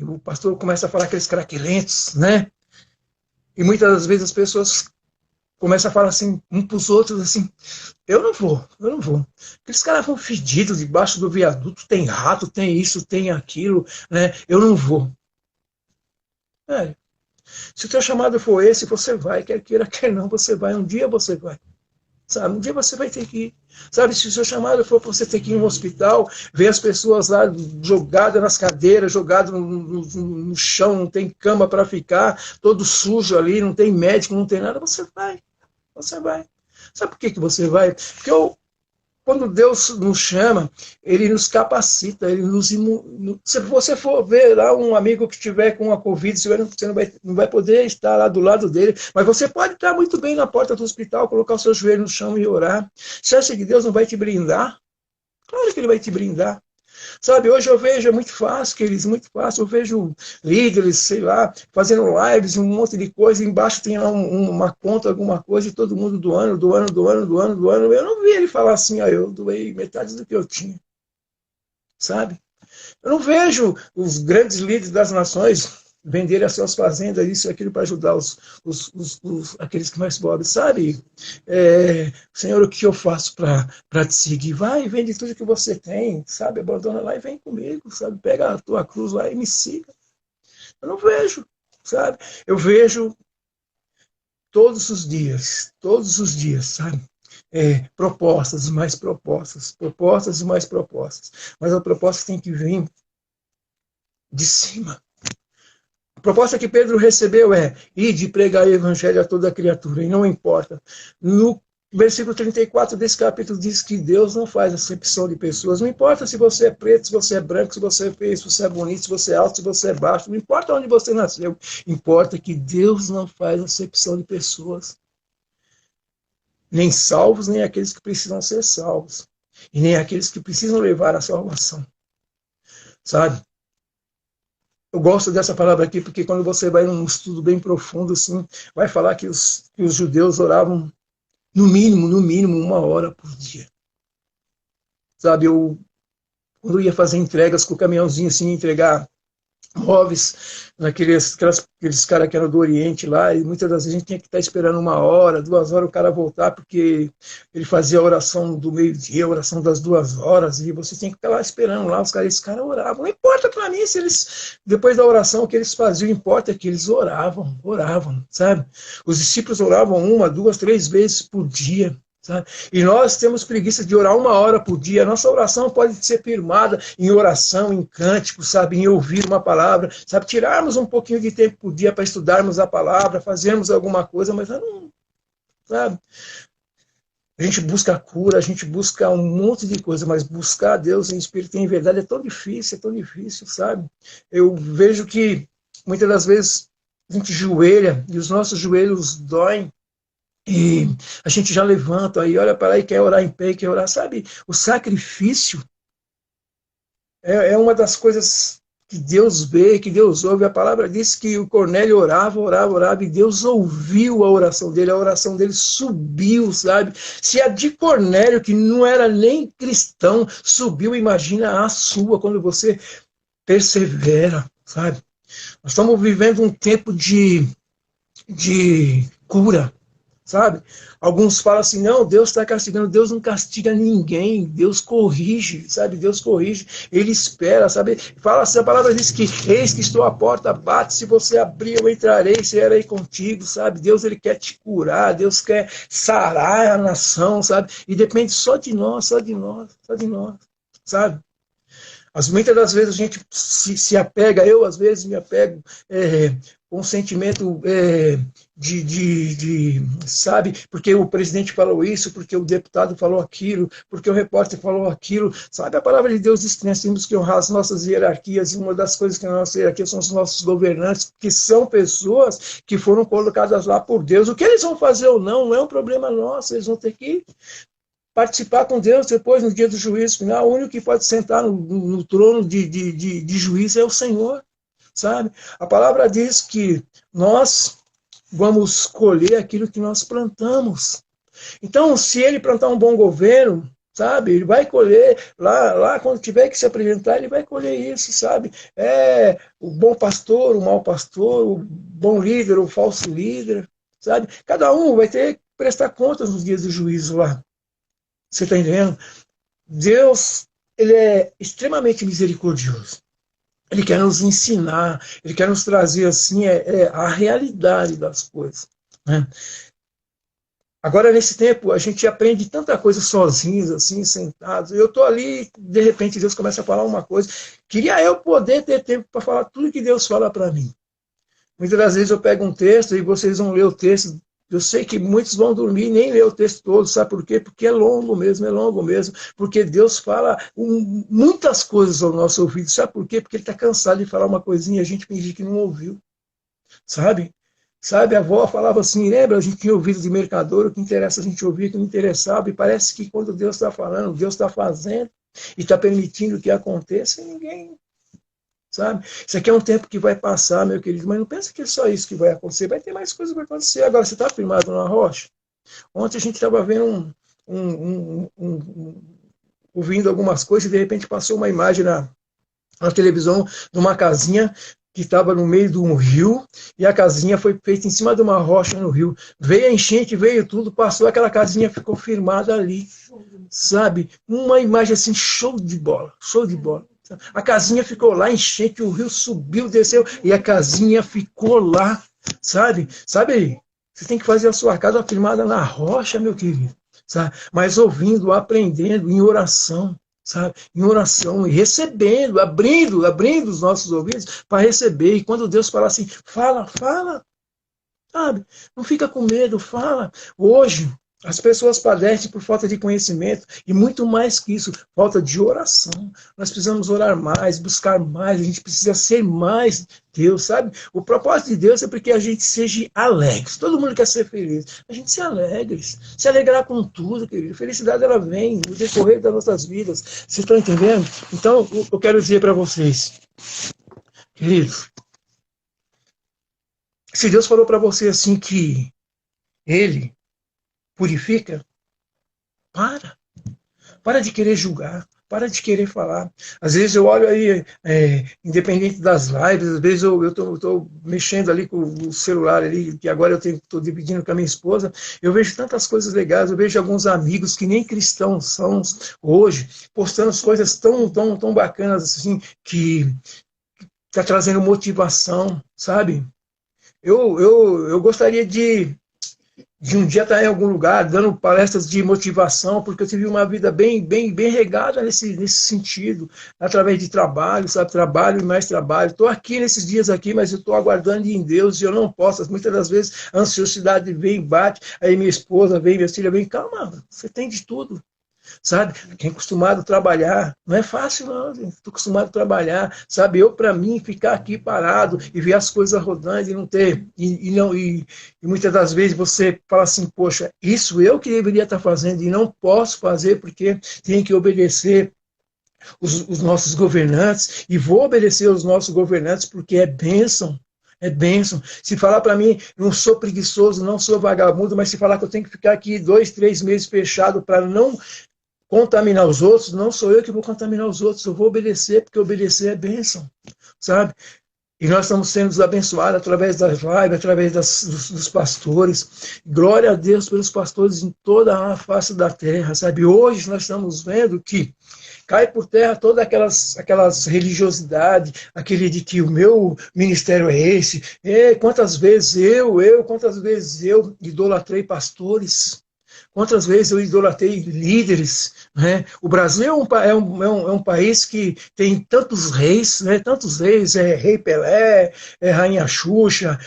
O pastor começa a falar aqueles craquelentos, né? E muitas das vezes as pessoas começam a falar assim, uns para os outros, assim, eu não vou. Aqueles caras vão fedidos debaixo do viaduto, tem rato, tem isso, tem aquilo, né? Eu não vou. Se o teu chamado for esse, você vai, quer queira, quer não, você vai, um dia você vai. Sabe, um dia você vai ter que ir. Sabe, se o seu chamado for para você ter que ir no hospital, ver as pessoas lá jogadas nas cadeiras, jogadas no chão, não tem cama para ficar, todo sujo ali, não tem médico, não tem nada, você vai. Você vai. Sabe por que você vai? Porque quando Deus nos chama, Ele nos capacita, Ele se você for ver lá um amigo que estiver com a Covid, você não vai poder estar lá do lado dele, mas você pode estar muito bem na porta do hospital, colocar o seu joelho no chão e orar. Você acha que Deus não vai te brindar? Claro que Ele vai te brindar. Sabe, hoje eu vejo, é muito fácil, queridos, muito fácil. Eu vejo líderes, sei lá, fazendo lives, um monte de coisa, embaixo tem lá uma conta, alguma coisa, e todo mundo doando. Eu não vi ele falar assim, eu doei metade do que eu tinha. Sabe? Eu não vejo os grandes líderes das nações venderem as suas fazendas, isso e aquilo, para ajudar aqueles que mais pobres, sabe? Senhor, o que eu faço para te seguir? Vai, vende tudo que você tem, sabe? Abandona lá e vem comigo, sabe? Pega a tua cruz lá e me siga. Eu não vejo, sabe? Eu vejo todos os dias, sabe? Propostas e mais propostas, mas a proposta tem que vir de cima. A proposta que Pedro recebeu é: ide pregar o evangelho a toda criatura, e não importa. No versículo 34 desse capítulo diz que Deus não faz acepção de pessoas. Não importa se você é preto, se você é branco, se você é feio, se você é bonito, se você é alto, se você é baixo. Não importa onde você nasceu. Importa que Deus não faz acepção de pessoas. Nem salvos, nem aqueles que precisam ser salvos. E nem aqueles que precisam levar a salvação. Sabe? Eu gosto dessa palavra aqui porque quando você vai num estudo bem profundo, assim, vai falar que os judeus oravam no mínimo, 1 hora por dia. Sabe, eu, quando ia fazer entregas com o caminhãozinho, assim, entregar móveis naqueles caras que eram do Oriente lá, e muitas das vezes a gente tinha que estar esperando 1 hora, 2 horas, o cara voltar, porque ele fazia a oração do meio-dia, a oração das 2 horas, e você tinha que ficar lá esperando lá, esses caras oravam. Não importa para mim se eles, depois da oração, o que eles faziam, importa que eles oravam, sabe? Os discípulos oravam 1, 2, 3 vezes por dia. Sabe? E nós temos preguiça de orar 1 hora por dia. A nossa oração pode ser firmada em oração, em cântico, sabe? Em ouvir uma palavra, sabe? Tirarmos um pouquinho de tempo por dia para estudarmos a palavra, fazermos alguma coisa, mas não, sabe? A gente busca a cura, a gente busca um monte de coisa, mas buscar a Deus em espírito e em verdade é tão difícil, sabe? Eu vejo que muitas das vezes a gente joelha e os nossos joelhos doem. E a gente já levanta aí, olha para lá e quer orar em pé, quer orar, sabe? O sacrifício é uma das coisas que Deus vê, que Deus ouve. A palavra diz que o Cornélio orava, e Deus ouviu a oração dele subiu, sabe? Se a de Cornélio, que não era nem cristão, subiu, imagina a sua, quando você persevera, sabe? Nós estamos vivendo um tempo de cura. Sabe? Alguns falam assim, não, Deus está castigando. Deus não castiga ninguém. Deus corrige, sabe? Deus corrige. Ele espera, sabe? Fala assim, a palavra diz que eis que estou à porta, bate, se você abrir eu entrarei, serei contigo, sabe? Deus, ele quer te curar, Deus quer sarar a nação, sabe? E depende só de nós, sabe? Muitas das vezes a gente se apega, eu às vezes me apego com um sentimento sabe, porque o presidente falou isso, porque o deputado falou aquilo, porque o repórter falou aquilo, sabe? A palavra de Deus diz que nós temos que honrar as nossas hierarquias, e uma das coisas que na nossa hierarquia são os nossos governantes, que são pessoas que foram colocadas lá por Deus. O que eles vão fazer ou não é um problema nosso, eles vão ter que participar com Deus depois no dia do juízo final. O único que pode sentar no trono de juiz é o Senhor, sabe? A palavra diz que nós vamos colher aquilo que nós plantamos. Então, se ele plantar um bom governo, sabe, ele vai colher, lá quando tiver que se apresentar, ele vai colher isso, sabe? O bom pastor, o mau pastor, o bom líder, o falso líder, sabe? Cada um vai ter que prestar contas nos dias do juízo lá. Você está entendendo? Deus, ele é extremamente misericordioso. Ele quer nos ensinar, ele quer nos trazer assim a realidade das coisas, né? Agora, nesse tempo, a gente aprende tanta coisa sozinhos, assim, sentados. Eu estou ali, de repente, Deus começa a falar uma coisa. Queria eu poder ter tempo para falar tudo que Deus fala para mim. Muitas das vezes eu pego um texto e vocês vão ler o texto. Eu sei que muitos vão dormir e nem ler o texto todo, sabe por quê? Porque é longo mesmo, porque Deus fala muitas coisas ao nosso ouvido, sabe por quê? Porque ele está cansado de falar uma coisinha e a gente finge que não ouviu, sabe? Sabe, a avó falava assim, lembra? A gente tinha ouvido de mercador, o que interessa a gente ouvir, o que não interessava, e parece que quando Deus está falando, Deus está fazendo, e está permitindo que aconteça, e ninguém... Sabe? Isso aqui é um tempo que vai passar, meu querido, mas não pensa que é só isso que vai acontecer, vai ter mais coisas que vai acontecer. Agora, você está firmado na rocha? Ontem a gente estava vendo ouvindo algumas coisas e de repente passou uma imagem na televisão de uma casinha que estava no meio de um rio, e a casinha foi feita em cima de uma rocha no rio. Veio a enchente, veio tudo, passou, aquela casinha ficou firmada ali, sabe? Uma imagem assim, show de bola. A casinha ficou lá, enchente, o rio subiu, desceu, e a casinha ficou lá, sabe? Sabe, você tem que fazer a sua casa firmada na rocha, meu querido, sabe? Mas ouvindo, aprendendo, em oração, sabe? Em oração e recebendo, abrindo os nossos ouvidos para receber. E quando Deus fala assim, fala, fala, sabe? Não fica com medo, fala. Hoje, as pessoas padecem por falta de conhecimento e muito mais que isso, falta de oração. Nós precisamos orar mais, buscar mais, a gente precisa ser mais Deus, sabe? O propósito de Deus é porque a gente seja alegre. Todo mundo quer ser feliz. A gente se alegre, se alegrar com tudo, querido. A felicidade, ela vem no decorrer das nossas vidas. Vocês estão entendendo? Então, eu quero dizer para vocês, queridos, se Deus falou para você assim que Ele purifica, para de querer julgar, para de querer falar. Às vezes eu olho aí, independente das lives, às vezes eu estou mexendo ali com o celular ali, que agora eu estou dividindo com a minha esposa, eu vejo tantas coisas legais, eu vejo alguns amigos que nem cristãos são hoje, postando as coisas tão bacanas assim, que está trazendo motivação, sabe? Eu gostaria de um dia estar em algum lugar dando palestras de motivação, porque eu tive uma vida bem regada nesse sentido, através de trabalho, sabe? Trabalho e mais trabalho. Estou aqui nesses dias aqui, mas eu estou aguardando em Deus e eu não posso. Muitas das vezes a ansiosidade vem, bate, aí minha esposa vem, minha filha vem, calma, você tem de tudo. Sabe? Quem é acostumado a trabalhar, não é fácil não, estou acostumado a trabalhar, sabe? Eu, para mim, ficar aqui parado e ver as coisas rodando e não ter, e muitas das vezes você fala assim, poxa, isso eu que deveria estar fazendo e não posso fazer porque tenho que obedecer os nossos governantes, e vou obedecer os nossos governantes porque é bênção. É bênção. Se falar para mim, não sou preguiçoso, não sou vagabundo, mas se falar que eu tenho que ficar aqui 2, 3 meses fechado para não contaminar os outros, não sou eu que vou contaminar os outros, eu vou obedecer, porque obedecer é bênção, sabe? E nós estamos sendo abençoados através das lives, através dos pastores. Glória a Deus pelos pastores em toda a face da terra, sabe? Hoje nós estamos vendo que cai por terra todas aquelas religiosidades, aquele de que o meu ministério é esse. Quantas vezes eu idolatrei pastores. Quantas vezes eu idolatrei líderes, né? O Brasil é um país que tem tantos reis, né? Tantos reis, Rei Pelé, Rainha Xuxa,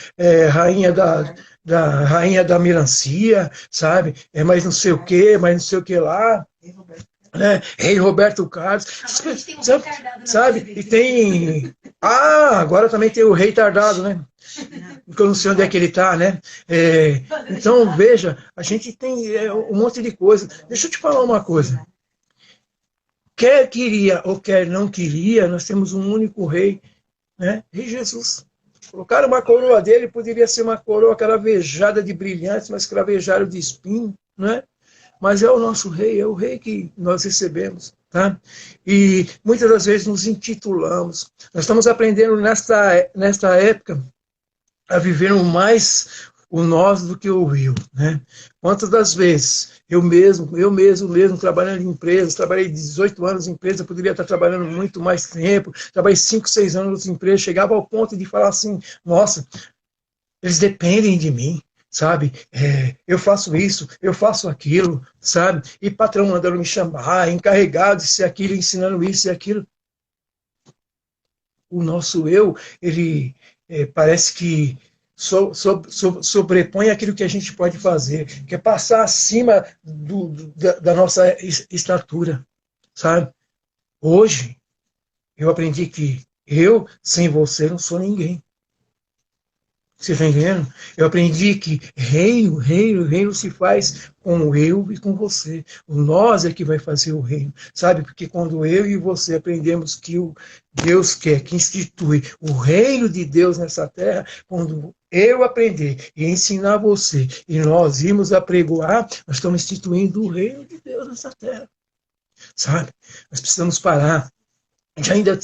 Rainha da Melancia, sabe? Mais não sei o que, mais não sei o que lá. Rei Roberto Carlos, sabe? E tem... agora também tem o Rei Tardado, né? Porque eu não sei onde é que ele está, né? Então, veja, a gente tem um monte de coisa. Deixa eu te falar uma coisa. Quer queria ou quer não queria, nós temos um único rei, né? Rei Jesus. Colocaram uma coroa dele, poderia ser uma coroa cravejada de brilhantes, mas cravejaram de espinho, né? Mas é o nosso rei, é o rei que nós recebemos, tá? E muitas das vezes nos intitulamos. Nós estamos aprendendo nesta época a viver mais o nós do que o eu, né? Quantas das vezes eu mesmo trabalhando em empresas, trabalhei 18 anos em empresa, poderia estar trabalhando muito mais tempo, trabalhei 5, 6 anos em empresa, chegava ao ponto de falar assim, nossa, eles dependem de mim, sabe? Eu faço isso, eu faço aquilo, sabe? E patrão mandando me chamar, encarregado de ser aquilo, ensinando isso e aquilo. O nosso eu, ele parece que sobrepõe aquilo que a gente pode fazer, que é passar acima da nossa estatura, sabe? Hoje, eu aprendi que eu, sem você, não sou ninguém. Você está entendendo? Eu aprendi que reino se faz com o eu e com você. O nós é que vai fazer o reino, sabe? Porque quando eu e você aprendemos que o Deus quer, que institui o reino de Deus nessa terra, quando eu aprender e ensinar você, e nós irmos apregoar, nós estamos instituindo o reino de Deus nessa terra, sabe? Nós precisamos parar de ainda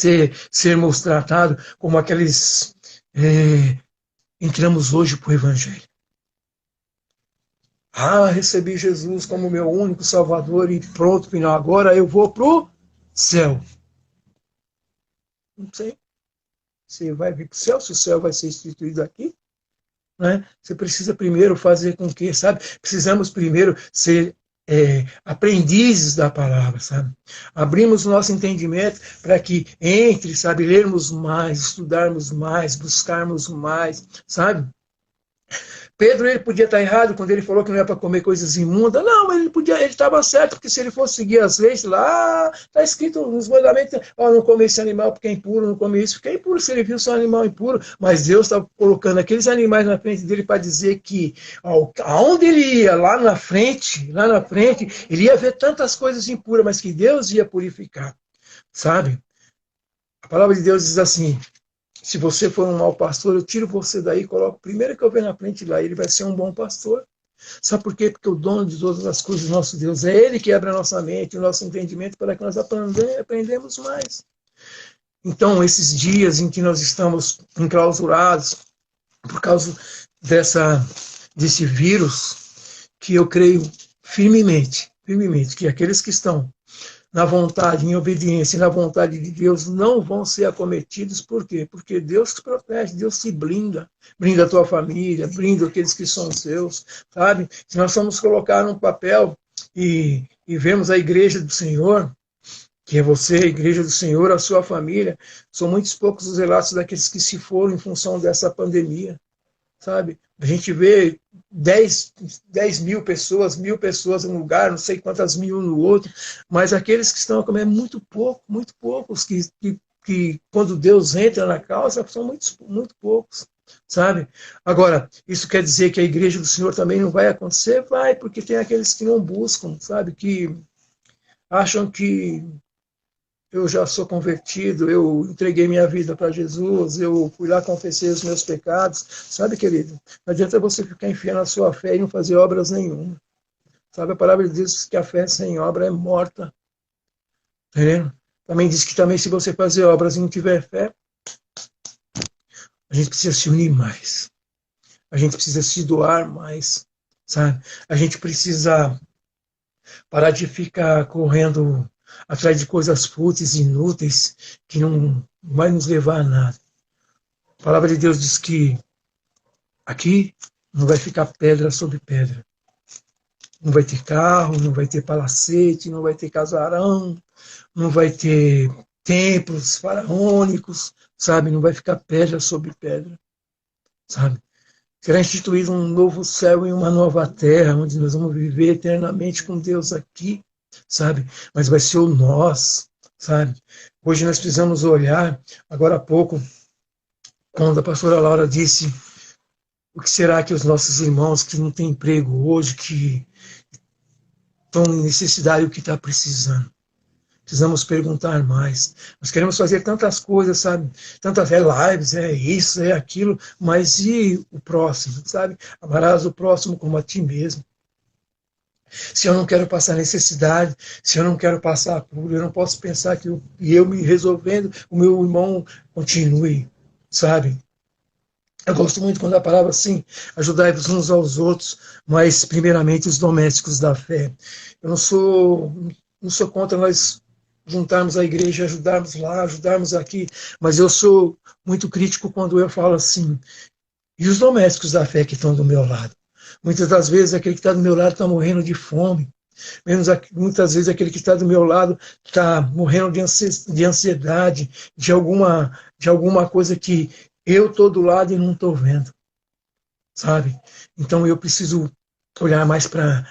sermos tratados como aqueles... entramos hoje para o Evangelho. Recebi Jesus como meu único Salvador e pronto, final. Agora eu vou para o céu. Não sei. Você vai vir para o céu, se o céu vai ser instituído aqui. Né? Você precisa primeiro fazer com que, sabe? Precisamos primeiro ser aprendizes da palavra, sabe? Abrimos o nosso entendimento para que entre, sabe, lermos mais, estudarmos mais, buscarmos mais, sabe? Pedro, ele podia estar errado quando ele falou que não era para comer coisas imundas. Não, mas ele estava certo, porque se ele fosse seguir as leis lá, está escrito nos mandamentos, não come esse animal porque é impuro, não come isso porque é impuro, se ele viu só um animal impuro. Mas Deus estava colocando aqueles animais na frente dele para dizer que aonde ele ia, lá na frente, ele ia ver tantas coisas impuras, mas que Deus ia purificar, sabe? A palavra de Deus diz assim: se você for um mau pastor, eu tiro você daí e coloco o primeiro que eu ver na frente lá. Ele vai ser um bom pastor. Sabe por quê? Porque o dono de todas as coisas, nosso Deus, é Ele que abre a nossa mente, o nosso entendimento, para que nós aprendemos mais. Então, esses dias em que nós estamos enclausurados por causa desse vírus, que eu creio firmemente, que aqueles que estão na vontade, em obediência e na vontade de Deus, não vão ser acometidos. Por quê? Porque Deus te protege, Deus te blinda a tua família, blinda aqueles que são seus, sabe? Se nós formos colocar num papel e vemos a igreja do Senhor, que é você, a igreja do Senhor, a sua família, são muitos poucos os relatos daqueles que se foram em função dessa pandemia, sabe? A gente vê 10 mil pessoas, 1.000 pessoas em um lugar, não sei quantas mil no outro, mas aqueles que estão a comer muito poucos, que quando Deus entra na causa, são muito poucos, sabe? Agora, isso quer dizer que a igreja do Senhor também não vai acontecer? Vai, porque tem aqueles que não buscam, sabe? Que acham que eu já sou convertido, eu entreguei minha vida para Jesus, eu fui lá, confessei os meus pecados. Sabe, querido, não adianta você ficar enfiando a sua fé e não fazer obras nenhuma. Sabe, a palavra diz que a fé sem obra é morta. Tá vendo? Também diz que também se você fazer obras e não tiver fé, a gente precisa se unir mais. A gente precisa se doar mais, sabe? A gente precisa parar de ficar correndo atrás de coisas fúteis e inúteis que não vai nos levar a nada. A palavra de Deus diz que aqui não vai ficar pedra sobre pedra. Não vai ter carro, não vai ter palacete, não vai ter casarão, não vai ter templos faraônicos, sabe? Não vai ficar pedra sobre pedra, sabe? Será instituído um novo céu e uma nova terra, onde nós vamos viver eternamente com Deus aqui, sabe? Mas vai ser o nós, sabe? Hoje nós precisamos olhar, agora há pouco, quando a pastora Laura disse o que será que os nossos irmãos que não têm emprego hoje, que estão em necessidade, o que está precisando. Precisamos perguntar mais. Nós queremos fazer tantas coisas, sabe? Tantas lives, isso, aquilo, mas e o próximo, sabe? Amarás o próximo como a ti mesmo. Se eu não quero passar necessidade, se eu não quero passar apuro, eu não posso pensar que eu me resolvendo, o meu irmão continue, sabe? Eu gosto muito quando a palavra assim, ajudai-vos uns aos outros, mas primeiramente os domésticos da fé. Eu não sou contra nós juntarmos a igreja, ajudarmos lá, ajudarmos aqui, mas eu sou muito crítico quando eu falo assim, e os domésticos da fé que estão do meu lado? Muitas das vezes aquele que está do meu lado está morrendo de fome, muitas vezes aquele que está do meu lado está morrendo de ansiedade, de alguma coisa que eu estou do lado e não estou vendo, sabe? Então eu preciso olhar mais para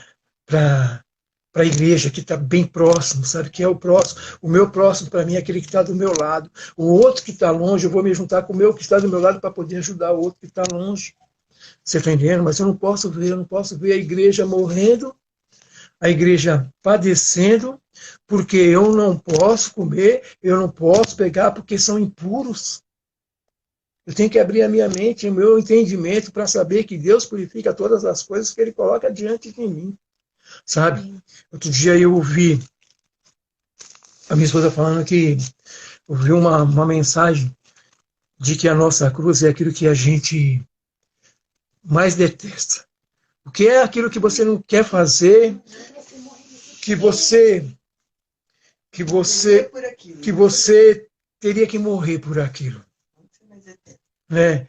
a igreja que está bem próximo, sabe? Que é o próximo. O meu próximo para mim é aquele que está do meu lado. O outro que está longe, eu vou me juntar com o meu que está do meu lado para poder ajudar o outro que está longe. Você está entendendo? Mas eu não posso ver a igreja morrendo, a igreja padecendo, porque eu não posso comer, eu não posso pegar porque são impuros. Eu tenho que abrir a minha mente, o meu entendimento para saber que Deus purifica todas as coisas que Ele coloca diante de mim. Sabe? Outro dia eu ouvi a minha esposa falando que ouviu uma mensagem de que a nossa cruz é aquilo que a gente mais detesta. O que é aquilo que você não quer fazer, que você teria que morrer por aquilo. Né?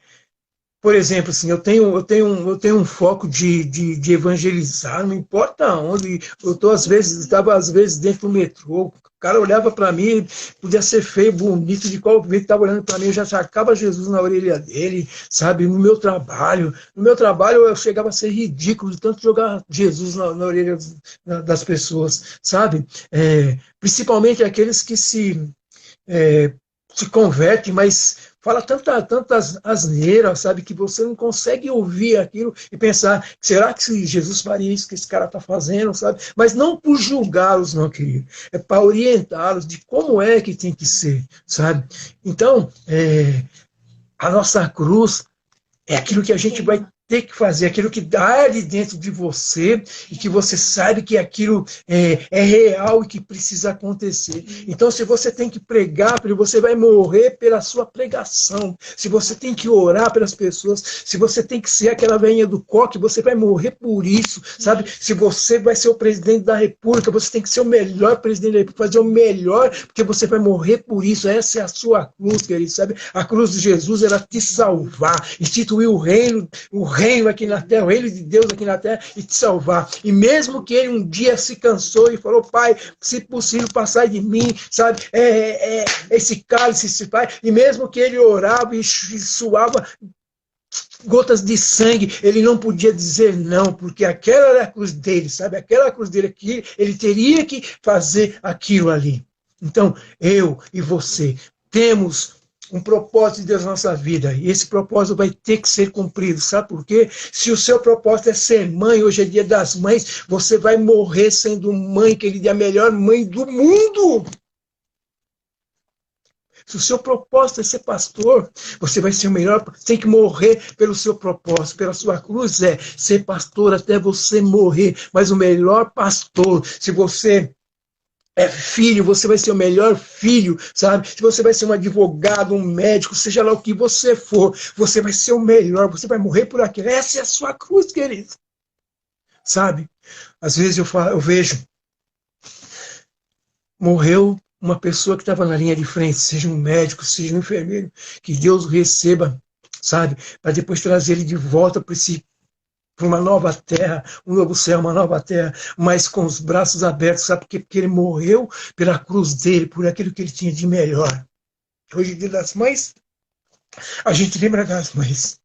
por exemplo, assim, eu tenho um foco de evangelizar, não importa onde. Eu tô, estava às vezes dentro do metrô, o cara olhava para mim, podia ser feio, bonito, de qual jeito estava olhando para mim, eu já sacava Jesus na orelha dele, sabe? No meu trabalho eu chegava a ser ridículo de tanto jogar Jesus na orelha das pessoas, sabe? Principalmente aqueles que se converte, mas fala tantas asneiras, sabe, que você não consegue ouvir aquilo e pensar, será que Jesus faria isso que esse cara está fazendo, sabe? Mas não por julgá-los, não, querido. É para orientá-los de como é que tem que ser, sabe? Então, a nossa cruz é aquilo que a gente vai ter que fazer, aquilo que dá ali dentro de você e que você sabe que aquilo é real e que precisa acontecer. Então, se você tem que pregar, você vai morrer pela sua pregação. Se você tem que orar pelas pessoas, se você tem que ser aquela velhinha do coque, você vai morrer por isso, sabe? Se você vai ser o presidente da República, você tem que ser o melhor presidente da República, fazer o melhor, porque você vai morrer por isso. Essa é a sua cruz, querido, sabe? A cruz de Jesus era te salvar, instituir o reino aqui na terra, o reino de Deus aqui na terra e te salvar. E mesmo que ele um dia se cansou e falou, Pai, se possível, passar de mim, sabe, esse cálice, esse Pai, e mesmo que ele orava e suava gotas de sangue, ele não podia dizer não, porque aquela era a cruz dele, sabe, aquela cruz dele aqui, ele teria que fazer aquilo ali. Então, eu e você temos um propósito de Deus na nossa vida. E esse propósito vai ter que ser cumprido. Sabe por quê? Se o seu propósito é ser mãe, hoje é dia das mães, você vai morrer sendo mãe, querida, a melhor mãe do mundo. Se o seu propósito é ser pastor, você vai ser o melhor, tem que morrer pelo seu propósito, pela sua cruz ser pastor até você morrer. Mas o melhor pastor, se você filho, você vai ser o melhor filho, sabe? Se você vai ser um advogado, um médico, seja lá o que você for, você vai ser o melhor, você vai morrer por aquilo. Essa é a sua cruz, querido. Sabe? Às vezes eu vejo, morreu uma pessoa que estava na linha de frente, seja um médico, seja um enfermeiro, que Deus o receba, sabe? Para depois trazer ele de volta para uma nova terra, um novo céu, uma nova terra, mas com os braços abertos, sabe? Porque ele morreu pela cruz dele, por aquilo que ele tinha de melhor. Hoje, dia das mães, a gente lembra das mães.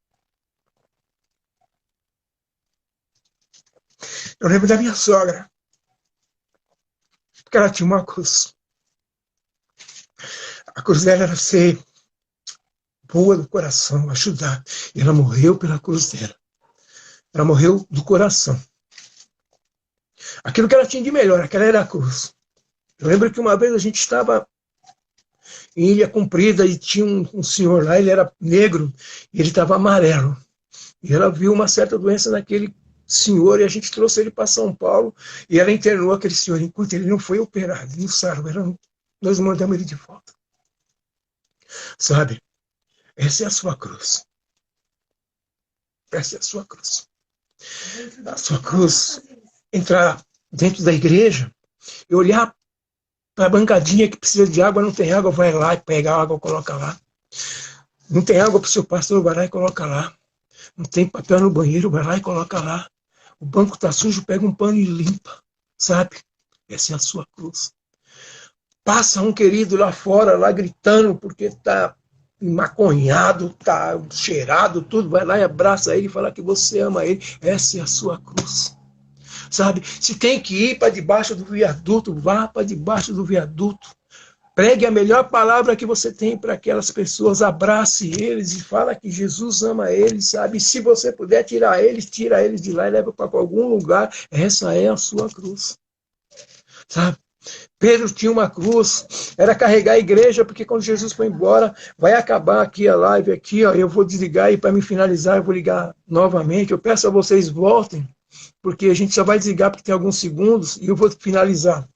Eu lembro da minha sogra, porque ela tinha uma cruz. A cruz dela era ser boa do coração, ajudar. E ela morreu pela cruz dela. Ela morreu do coração. Aquilo que ela tinha de melhor, aquela era a cruz. Eu lembro que uma vez a gente estava em Ilha Comprida e tinha um senhor lá, ele era negro e ele estava amarelo. E ela viu uma certa doença naquele senhor e a gente trouxe ele para São Paulo e ela internou aquele senhor. Enquanto ele não foi operado, ele não sarou, nós mandamos ele de volta. Sabe? Essa é a sua cruz. Essa é a sua cruz. A sua cruz, entrar dentro da igreja e olhar para a bancadinha que precisa de água, não tem água, vai lá e pega a água, coloca lá. Não tem água para o seu pastor, vai lá e coloca lá. Não tem papel no banheiro, vai lá e coloca lá. O banco está sujo, pega um pano e limpa. Sabe? Essa é a sua cruz. Passa um querido lá fora, lá gritando, porque está maconhado, tá cheirado, tudo, vai lá e abraça ele e fala que você ama ele. Essa é a sua cruz. Sabe? Se tem que ir para debaixo do viaduto, vá para debaixo do viaduto. Pregue a melhor palavra que você tem para aquelas pessoas, abrace eles e fala que Jesus ama eles, sabe? Se você puder tirar eles, tira eles de lá e leva para algum lugar. Essa é a sua cruz. Sabe? Pedro tinha uma cruz, era carregar a igreja, porque quando Jesus foi embora, vai acabar aqui a live, aqui, ó, eu vou desligar e para me finalizar eu vou ligar novamente. Eu peço a vocês voltem, porque a gente só vai desligar porque tem alguns segundos e eu vou finalizar.